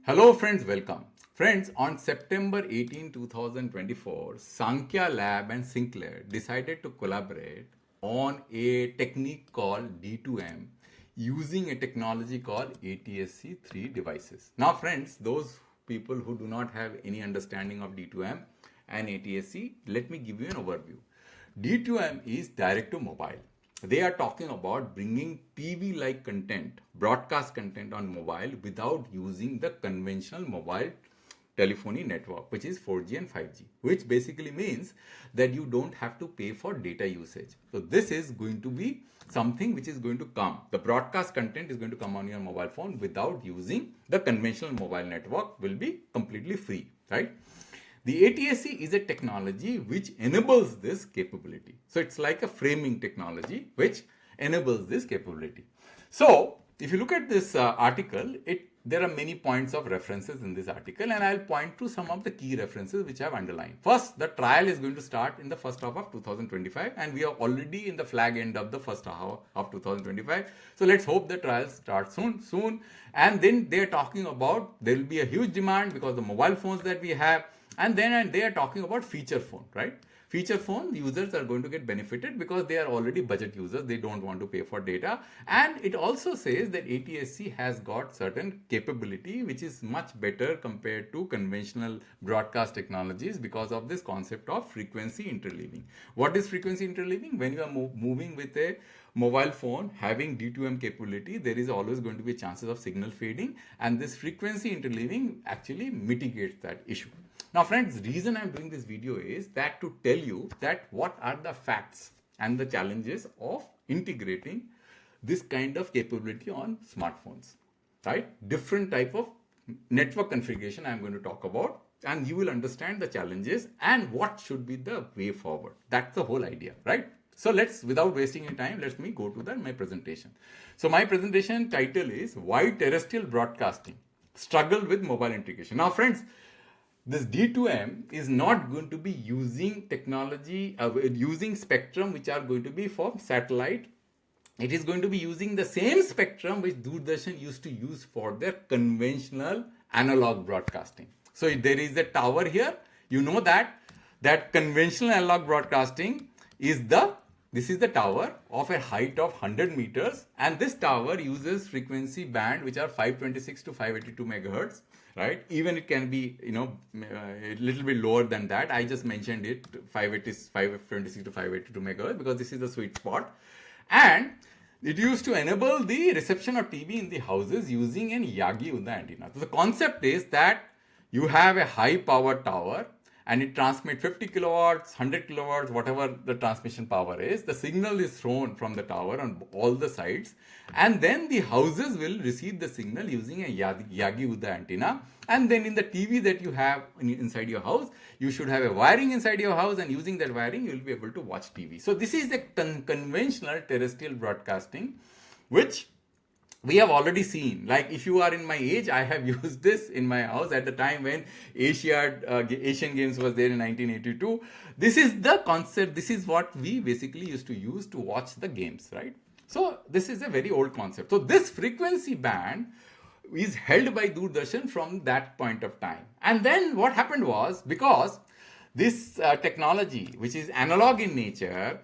Hello friends, welcome. Friends, on September 18, 2024, Sankhya Lab and Sinclair decided to collaborate on a technique called D2M using a technology called ATSC 3 devices. Now friends, those people who do not have any understanding of D2M and ATSC, let me give you an overview. D2M is direct to mobile. They are talking about bringing TV-like content, broadcast content on mobile without using the conventional mobile telephony network, which is 4G and 5G, which basically means that you don't have to pay for data usage. So this is going to be something which is going to come. The broadcast content is going to come on your mobile phone without using the conventional mobile network, will be completely free, right? The ATSC is a technology which enables this capability. So it's like a framing technology which enables this capability. So if you look at this article, there are many points of references in this article, and I'll point to some of the key references which I have underlined. First, the trial is going to start in the first half of 2025, and we are already in the flag end of the first half of 2025. So let's hope the trial starts soon. And then they are talking about there will be a huge demand because the mobile phones that we have. And then they are talking about feature phone, right? Feature phone users are going to get benefited because they are already budget users. They don't want to pay for data. And it also says that ATSC has got certain capability which is much better compared to conventional broadcast technologies because of this concept of frequency interleaving. What is frequency interleaving? When you are moving with a mobile phone having D2M capability, there is always going to be chances of signal fading, and this frequency interleaving actually mitigates that issue. Now friends, the reason I'm doing this video is that to tell you that what are the facts and the challenges of integrating this kind of capability on smartphones, right? Different type of network configuration I'm going to talk about, and you will understand the challenges and what should be the way forward. That's the whole idea, right? So without wasting any time, let me go to my presentation. So my presentation title is Why Terrestrial Broadcasting Struggled with Mobile Integration. Now friends, this D2M is not going to be using technology, using spectrum which are going to be for satellite. It is going to be using the same spectrum which Doordarshan used to use for their conventional analog broadcasting. So there is a tower here. You know that conventional analog broadcasting is this is the tower of a height of 100 meters, and this tower uses frequency band which are 526 to 582 megahertz. Right? Even it can be, a little bit lower than that. I just mentioned it 526 to 582 megahertz because this is the sweet spot. And it used to enable the reception of TV in the houses using an Yagi-Uda antenna. So the concept is that you have a high power tower and it transmits 50 kilowatts, 100 kilowatts, whatever the transmission power is. The signal is thrown from the tower on all the sides, and then the houses will receive the signal using a Yagi-Uda antenna. And then in the TV that you have inside your house, you should have a wiring inside your house, and using that wiring, you will be able to watch TV. So this is the conventional terrestrial broadcasting, which we have already seen. Like if you are in my age, I have used this in my house at the time when Asian Games was there in 1982. This is the concept. This is what we basically used to use to watch the games, right? So this is a very old concept. So this frequency band is held by Doordarshan from that point of time. And then what happened was, because this technology, which is analog in nature,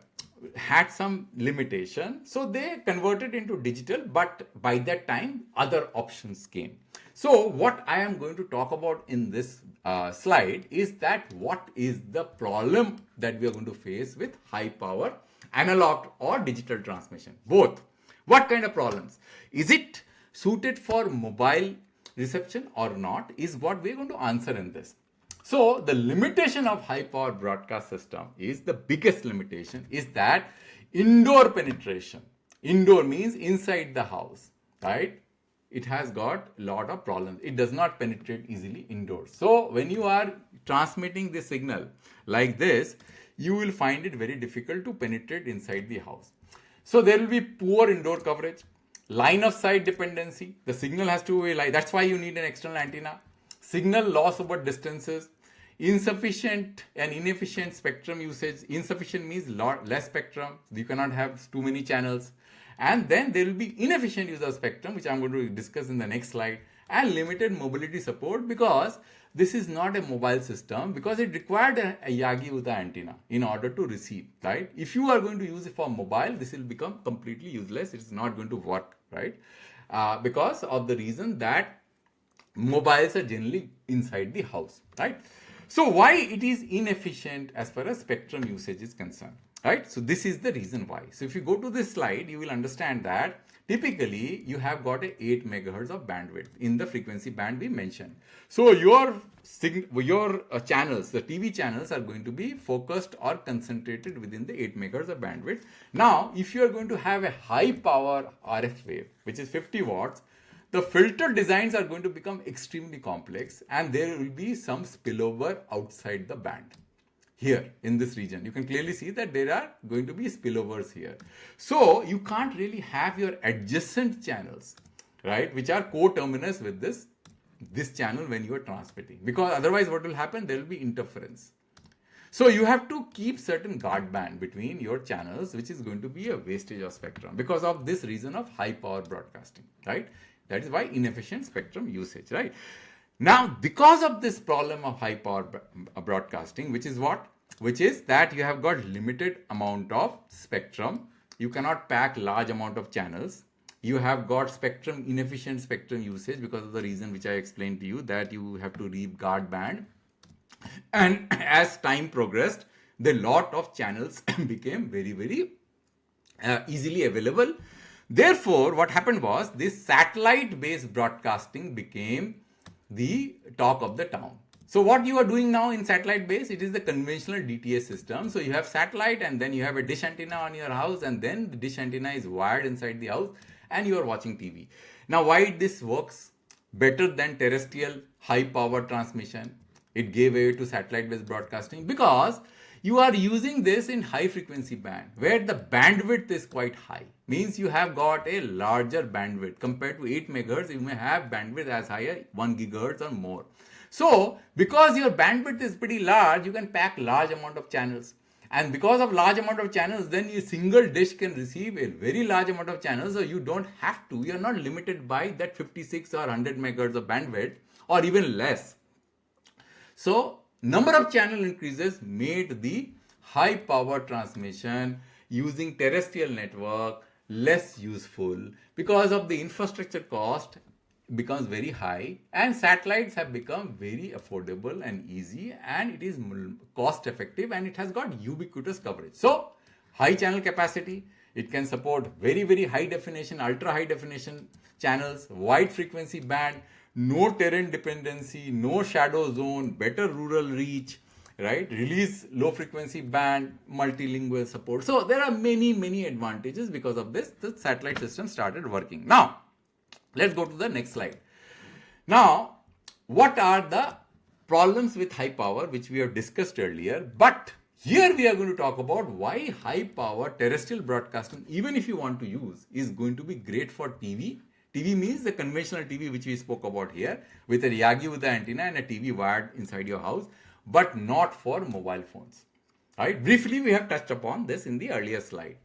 had some limitation, so they converted into digital, but by that time other options came. So what I am going to talk about in this slide is that what is the problem that we are going to face with high power analog or digital transmission, both. What kind of problems? Is it suited for mobile reception or not, is what we are going to answer in this. So the limitation of high power broadcast system is, the biggest limitation is that indoor penetration. Indoor means inside the house, right? It has got a lot of problems. It does not penetrate easily indoors. So when you are transmitting the signal like this, you will find it very difficult to penetrate inside the house. So there will be poor indoor coverage, line of sight dependency. The signal has to be like, that's why you need an external antenna. Signal loss over distances, insufficient and inefficient spectrum usage. Insufficient means less spectrum. You cannot have too many channels. And then there will be inefficient use of spectrum, which I'm going to discuss in the next slide. and limited mobility support, because this is not a mobile system, because it required a Yagi-Uda antenna in order to receive, right? If you are going to use it for mobile, this will become completely useless. It's not going to work, right? Because of the reason that mobiles are generally inside the house, right? So why it is inefficient as far as spectrum usage is concerned, right? So this is the reason why. So if you go to this slide, you will understand that typically you have got a 8 megahertz of bandwidth in the frequency band we mentioned. So your channels, the TV channels, are going to be focused or concentrated within the 8 megahertz of bandwidth. Now, if you are going to have a high power RF wave, which is 50 watts, the filter designs are going to become extremely complex, and there will be some spillover outside the band. Here in this region, you can clearly see that there are going to be spillovers here. So you can't really have your adjacent channels, right, which are co-terminus with this channel when you are transmitting, because otherwise what will happen, there will be interference. So you have to keep certain guard band between your channels, which is going to be a wastage of spectrum because of this reason of high power broadcasting, right? That is why inefficient spectrum usage, right? Now, because of this problem of high power broadcasting, which is what? Which is that you have got limited amount of spectrum. You cannot pack large amount of channels. You have got inefficient spectrum usage because of the reason which I explained to you, that you have to leave guard band. And as time progressed, the lot of channels became very, very easily available. Therefore, what happened was this satellite-based broadcasting became the talk of the town. So what you are doing now in satellite base, it is the conventional DTS system. So you have satellite, and then you have a dish antenna on your house, and then the dish antenna is wired inside the house, and you are watching TV. Now, why this works better than terrestrial high power transmission? It gave way to satellite based broadcasting because you are using this in high frequency band where the bandwidth is quite high. Means you have got a larger bandwidth compared to 8 megahertz. You may have bandwidth as high as 1 gigahertz or more. So because your bandwidth is pretty large, you can pack large amount of channels. And because of large amount of channels, then a single dish can receive a very large amount of channels. So you don't have to, you're not limited by that 56 or 100 megahertz of bandwidth or even less. So number of channel increases made the high power transmission using terrestrial network less useful because of the infrastructure cost becomes very high, and satellites have become very affordable and easy, and it is cost effective, and it has got ubiquitous coverage. So high channel capacity, it can support very, very high definition, ultra high definition channels, wide frequency band, no terrain dependency, no shadow zone, better rural reach, right? Release low frequency band, multilingual support. So there are many, many advantages because of this. The satellite system started working. Now, let's go to the next slide. Now, what are the problems with high power, which we have discussed earlier? But here we are going to talk about why high power terrestrial broadcasting, even if you want to use, is going to be great for TV. TV means the conventional TV which we spoke about here with a Yagi with the antenna and a TV wired inside your house, but not for mobile phones. Right? Briefly, we have touched upon this in the earlier slide.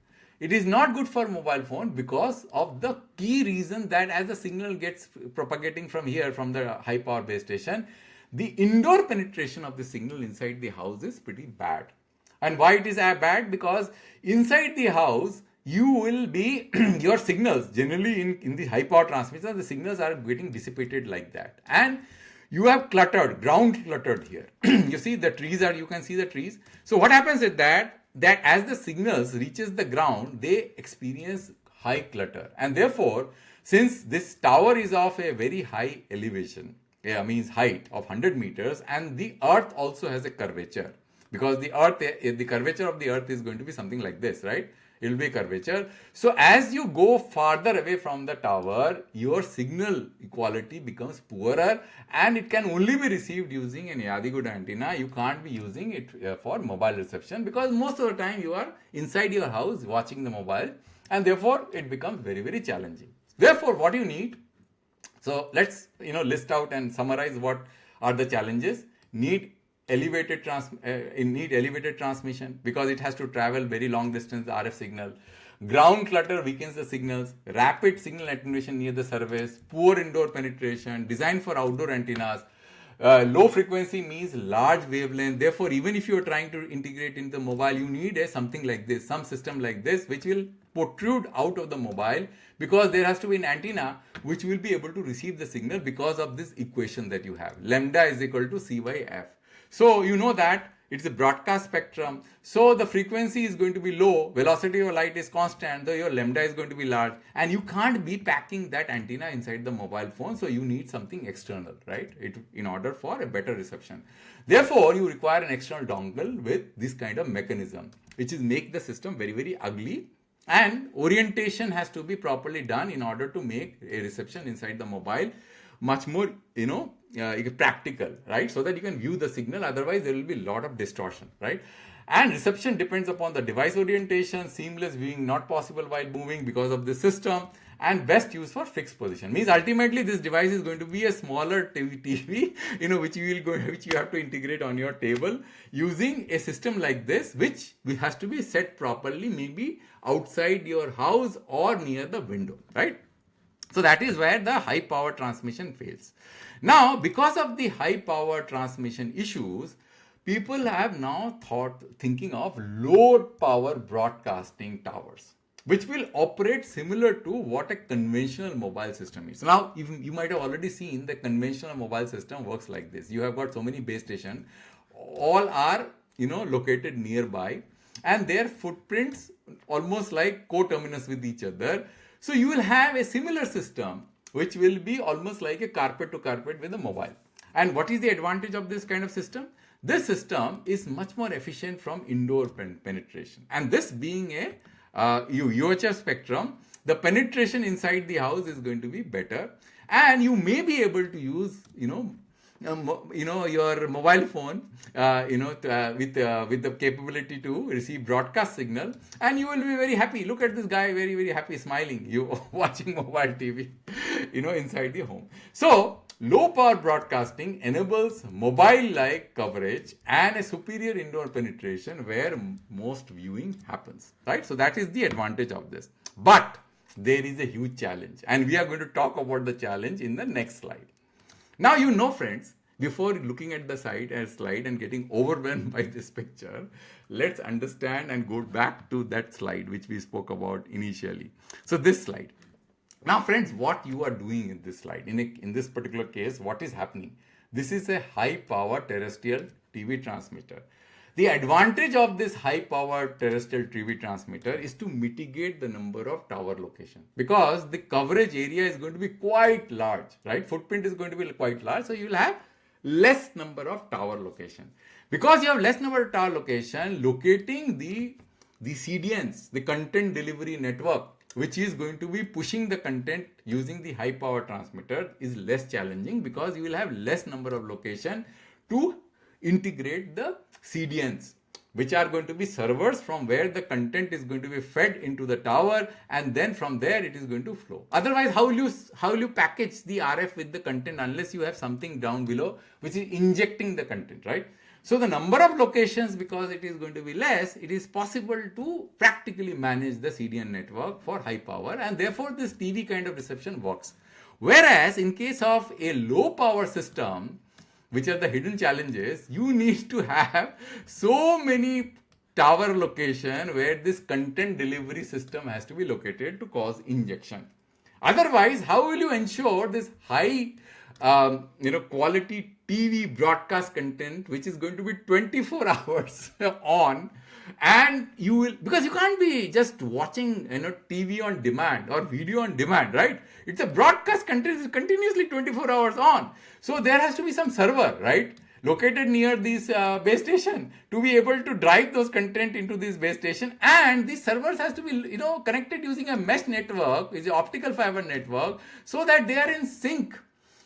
It is not good for mobile phone because of the key reason that as the signal gets propagating from here, from the high power base station, the indoor penetration of the signal inside the house is pretty bad. And why it is bad? Because inside the house, you will be, your signals, generally in the high power transmitter, the signals are getting dissipated like that. And you have ground cluttered here. You see the trees you can see the trees. So what happens is that as the signals reaches the ground, they experience high clutter. And therefore, since this tower is of a very high elevation, means height of 100 meters, and the earth also has a curvature, because the curvature of the earth is going to be something like this, right? It will be curvature. So as you go farther away from the tower, your signal quality becomes poorer, and it can only be received using an Yagi-Uda antenna. You can't be using it for mobile reception because most of the time you are inside your house watching the mobile, and therefore it becomes very, very challenging. Therefore, what you need, so let's list out and summarize what are the challenges. Need elevated transmission because it has to travel very long distance, the RF signal. Ground clutter weakens the signals. Rapid signal attenuation near the surface. Poor indoor penetration. Designed for outdoor antennas. Low frequency means large wavelength. Therefore, even if you are trying to integrate into the mobile, you need something like this, some system like this, which will protrude out of the mobile, because there has to be an antenna which will be able to receive the signal because of this equation that you have. Lambda is equal to C by F. So you know that it's a broadcast spectrum. So the frequency is going to be low, velocity of light is constant, though your lambda is going to be large, and you can't be packing that antenna inside the mobile phone. So you need something external, right? In order for a better reception. Therefore, you require an external dongle with this kind of mechanism, which is make the system very, very ugly. And orientation has to be properly done in order to make a reception inside the mobile much more, practical, right? So that you can view the signal. Otherwise, there will be a lot of distortion, right? And reception depends upon the device orientation. Seamless viewing not possible while moving because of the system. And best use for fixed position. Means ultimately this device is going to be a smaller TV, which you have to integrate on your table using a system like this, which has to be set properly, maybe outside your house or near the window, right? So that is where the high power transmission fails. Now, because of the high power transmission issues, people have now thinking of low power broadcasting towers, which will operate similar to what a conventional mobile system is. Now, you might have already seen the conventional mobile system works like this. You have got so many base stations, all are located nearby, and their footprints almost like co-terminus with each other. So you will have a similar system which will be almost like a carpet to carpet with a mobile. And what is the advantage of this kind of system? This system is much more efficient from indoor penetration. And this being a UHF spectrum, the penetration inside the house is going to be better, and you may be able to use your mobile phone with the capability to receive broadcast signal, and you will be very happy. Look at this guy, very, very happy, smiling, you watching mobile TV inside the home. So low power broadcasting enables mobile like coverage and a superior indoor penetration where most viewing happens, right? So that is the advantage of this. But there is a huge challenge, and we are going to talk about the challenge in the next slide. Now, friends, before looking at the slide and getting overwhelmed by this picture, let's understand and go back to that slide which we spoke about initially. So this slide. Now, friends, what you are doing in this slide, in this particular case, what is happening? This is a high power terrestrial TV transmitter. The advantage of this high power terrestrial TV transmitter is to mitigate the number of tower locations, because the coverage area is going to be quite large, right? Footprint is going to be quite large. So you will have less number of tower location. Because you have less number of tower location, locating the CDNs, the content delivery network, which is going to be pushing the content using the high power transmitter, is less challenging, because you will have less number of location to integrate the CDNs, which are going to be servers from where the content is going to be fed into the tower, and then from there it is going to flow. Otherwise, how will you package the RF with the content unless you have something down below which is injecting the content, right? So the number of locations, because it is going to be less, it is possible to practically manage the CDN network for high power, and therefore this TV kind of reception works. Whereas in case of a low power system, which are the hidden challenges, you need to have so many tower location where this content delivery system has to be located to cause injection. Otherwise, how will you ensure this high quality TV broadcast content, which is going to be 24 hours on, and because you can't be just watching TV on demand or video on demand, right? It's a broadcast content is continuously 24 hours on. So there has to be some server, right, located near this base station to be able to drive those content into this base station, and these servers has to be connected using a mesh network, which is an optical fiber network, so that they are in sync.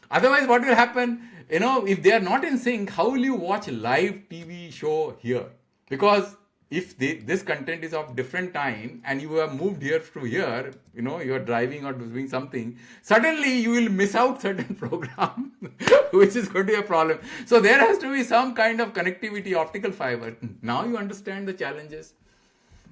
Otherwise, what will happen? If they are not in sync, how will you watch live TV show here? Because if this content is of different time and you have moved here to here, you are driving or doing something, suddenly you will miss out certain program, which is going to be a problem. So there has to be some kind of connectivity, optical fiber. Now you understand the challenges.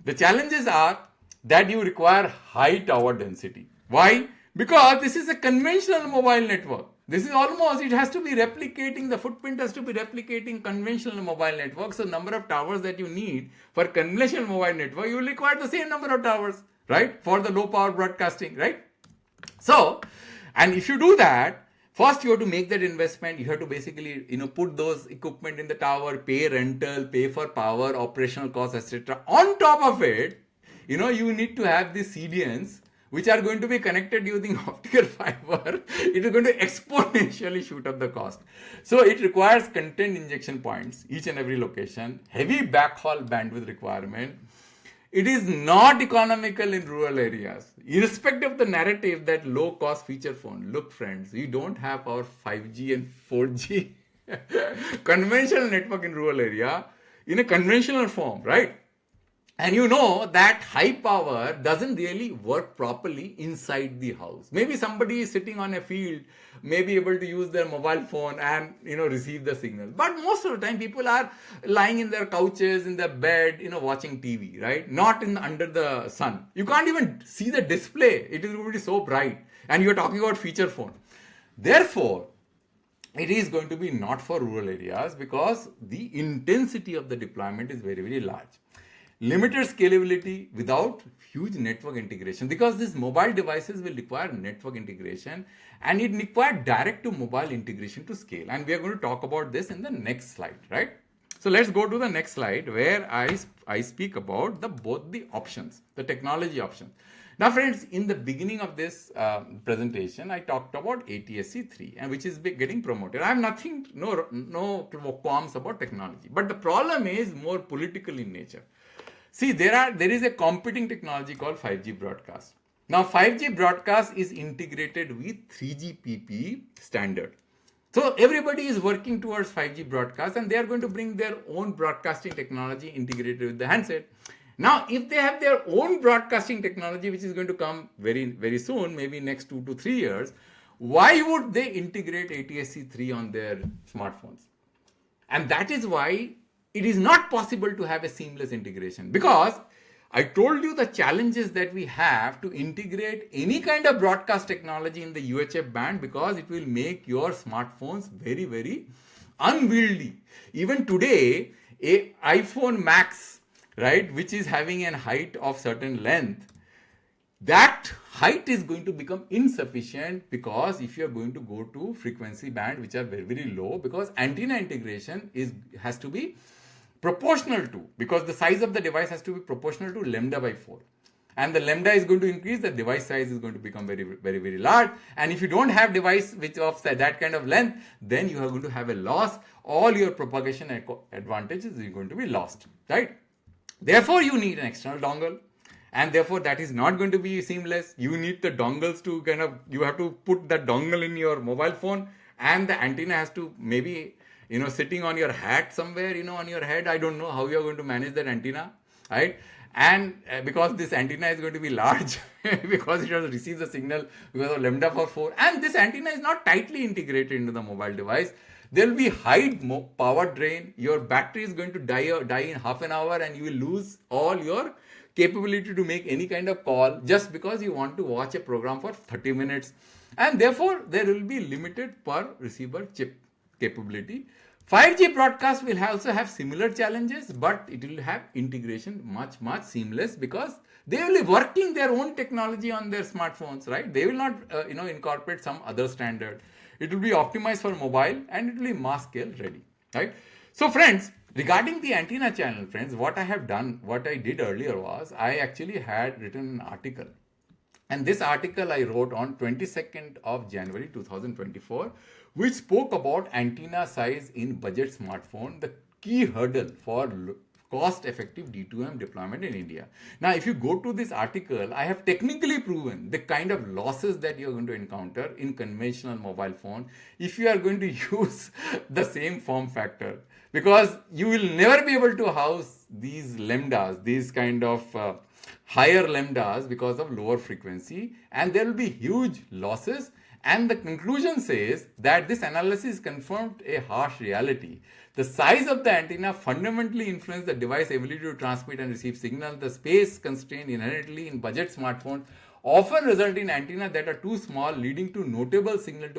The challenges are that you require high tower density. Why? Because this is a conventional mobile network. This is almost, it has to be replicating, the footprint has to be replicating conventional mobile network. So number of towers that you need for conventional mobile network, you will require the same number of towers, right? For the low power broadcasting, right? So, and if you do that, first you have to make that investment. You have to basically, put those equipment in the tower, pay rental, pay for power, operational costs, etc. On top of it, you need to have these CDNs which are going to be connected using optical fiber. It is going to exponentially shoot up the cost. So it requires content injection points, each and every location, heavy backhaul bandwidth requirement. It is not economical in rural areas. Irrespective of the narrative that low cost feature phone. Look friends, we don't have our 5G and 4G conventional network in rural area in a conventional form, right? And you know that high power doesn't really work properly inside the house. Maybe somebody is sitting on a field, may be able to use their mobile phone and receive the signal. But most of the time people are lying in their couches, in their bed, watching TV, right? Not under the sun. You can't even see the display. It is going to be so bright. And you're talking about feature phone. Therefore, it is going to be not for rural areas because the intensity of the deployment is very, very large. Limited scalability without huge network integration, because these mobile devices will require network integration and it requires direct to mobile integration to scale. And we are going to talk about this in the next slide, right? So let's go to the next slide where I speak about both the options, the technology options. Now friends, in the beginning of this presentation, I talked about ATSC 3, and which is getting promoted. I have no qualms about technology, but the problem is more political in nature. See, there is a competing technology called 5G broadcast. Now, 5G broadcast is integrated with 3GPP standard. So everybody is working towards 5G broadcast and they are going to bring their own broadcasting technology integrated with the handset. Now, if they have their own broadcasting technology, which is going to come very, very soon, maybe next 2 to 3 years, why would they integrate ATSC 3 on their smartphones? And that is why it is not possible to have a seamless integration, because I told you the challenges that we have to integrate any kind of broadcast technology in the UHF band, because it will make your smartphones very, very unwieldy. Even today, a iPhone Max, right, which is having a height of certain length, that height is going to become insufficient, because if you are going to go to frequency band which are very, very low, because antenna integration has to be proportional to, because the size of the device has to be proportional to lambda by 4, and the lambda is going to increase, the device size is going to become very, very, very large. And if you don't have device which of that kind of length, then you are going to have a loss. All your propagation advantages are going to be lost, right? Therefore you need an external dongle, and therefore that is not going to be seamless. You need the dongles to you have to put that dongle in your mobile phone, and the antenna has to maybe sitting on your hat somewhere, on your head. I don't know how you are going to manage that antenna, right? And because this antenna is going to be large, because it has to receive the signal because of lambda for 4, and this antenna is not tightly integrated into the mobile device, there will be high power drain. Your battery is going to die in half an hour, and you will lose all your capability to make any kind of call just because you want to watch a program for 30 minutes. And therefore, there will be limited per receiver chip capability. 5G broadcast will also have similar challenges, but it will have integration much, much seamless, because they will be working their own technology on their smartphones, right? They will not, incorporate some other standard. It will be optimized for mobile, and it will be mass scale ready, right? So friends, regarding the antenna channel, friends, what I did earlier was I actually had written an article. And this article I wrote on 22nd of January 2024, which spoke about antenna size in budget smartphone, the key hurdle for cost-effective D2M deployment in India. Now, if you go to this article, I have technically proven the kind of losses that you're going to encounter in conventional mobile phone if you are going to use the same form factor, because you will never be able to house these lambdas, these kind of higher lambdas, because of lower frequency, and there will be huge losses. And the conclusion says that this analysis confirmed a harsh reality. The size of the antenna fundamentally influences the device's ability to transmit and receive signal. The space constraint inherently in budget smartphones often result in antennas that are too small, leading to notable signal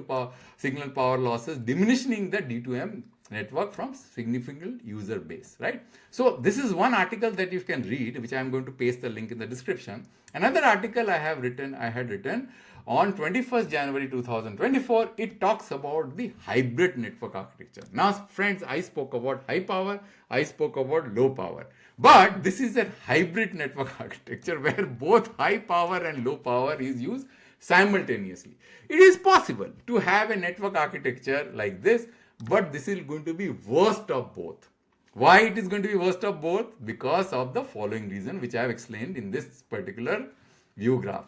power losses, diminishing the D2M network from significant user base, right? So this is one article that you can read, which I am going to paste the link in the description. Another article I had written on 21st January 2024, it talks about the hybrid network architecture. Now, friends, I spoke about high power, I spoke about low power. But this is a hybrid network architecture where both high power and low power is used simultaneously. It is possible to have a network architecture like this, but this is going to be worst of both. Why it is going to be worst of both? Because of the following reason, which I have explained in this particular view graph.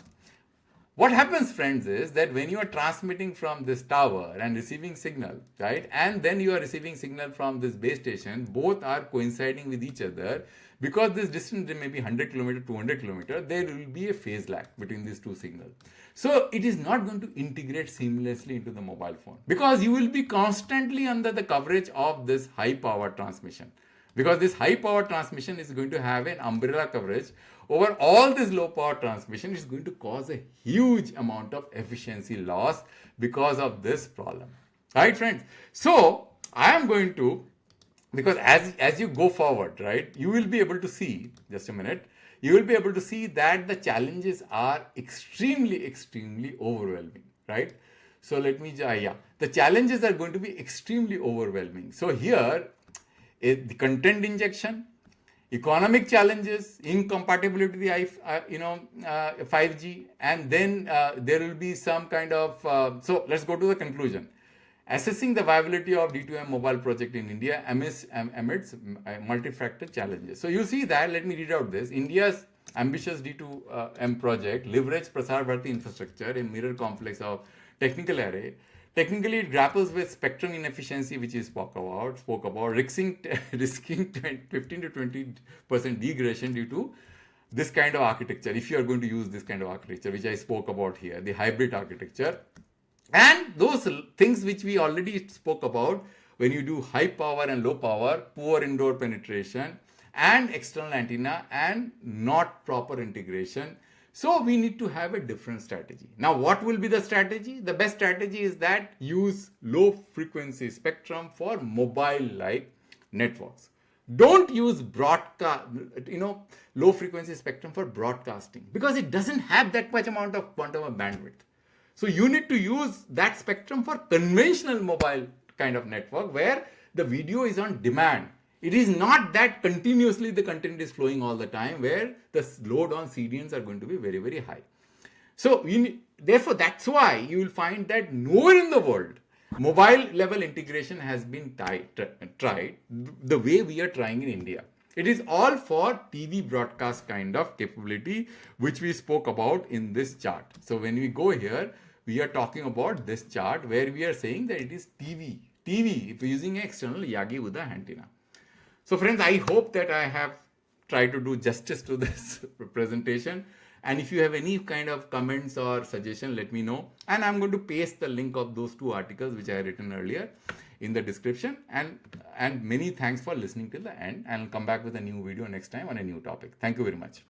What happens, friends, is that when you are transmitting from this tower and receiving signal, right, and then you are receiving signal from this base station, both are coinciding with each other. Because this distance may be 100 km, 200 km, there will be a phase lag between these two signals. So it is not going to integrate seamlessly into the mobile phone, because you will be constantly under the coverage of this high power transmission. Because this high power transmission is going to have an umbrella coverage over all this low power transmission. Is going to cause a huge amount of efficiency loss because of this problem. Right, friends? So I am going to, because as you go forward, right, you will be able to see, just a minute, you will be able to see that the challenges are extremely overwhelming, right? So let me, the challenges are going to be extremely overwhelming. So here, the content injection, economic challenges, incompatibility, 5G, and then there will be some kind of, so let's go to the conclusion. Assessing the viability of D2M mobile project in India amidst multi-factor challenges. So you see that, let me read out this. India's ambitious D2M project leverage Prasar Bharati infrastructure in mirror complex of technical array. Technically, it grapples with spectrum inefficiency, which is spoke about risking 15 to 20% degradation due to this kind of architecture. If you are going to use this kind of architecture, which I spoke about here, the hybrid architecture. And those things which we already spoke about, when you do high power and low power, poor indoor penetration, and external antenna, and not proper integration. So we need to have a different strategy. Now, what will be the strategy? The best strategy is that use low frequency spectrum for mobile like networks. Don't use broadcast, low frequency spectrum for broadcasting, because it doesn't have that much amount of quantum of bandwidth. So you need to use that spectrum for conventional mobile kind of network where the video is on demand. It is not that continuously the content is flowing all the time, where the load on CDNs are going to be very high. So therefore, that's why you will find that nowhere in the world mobile level integration has been tried the way we are trying in India. It is all for TV broadcast kind of capability, which we spoke about in this chart. So when we go here, we are talking about this chart where we are saying that it is TV if you're using an external Yagi-Uda antenna. So friends, I hope that I have tried to do justice to this presentation. And if you have any kind of comments or suggestion, let me know. And I'm going to paste the link of those two articles which I had written earlier in the description. And many thanks for listening till the end. And I'll come back with a new video next time on a new topic. Thank you very much.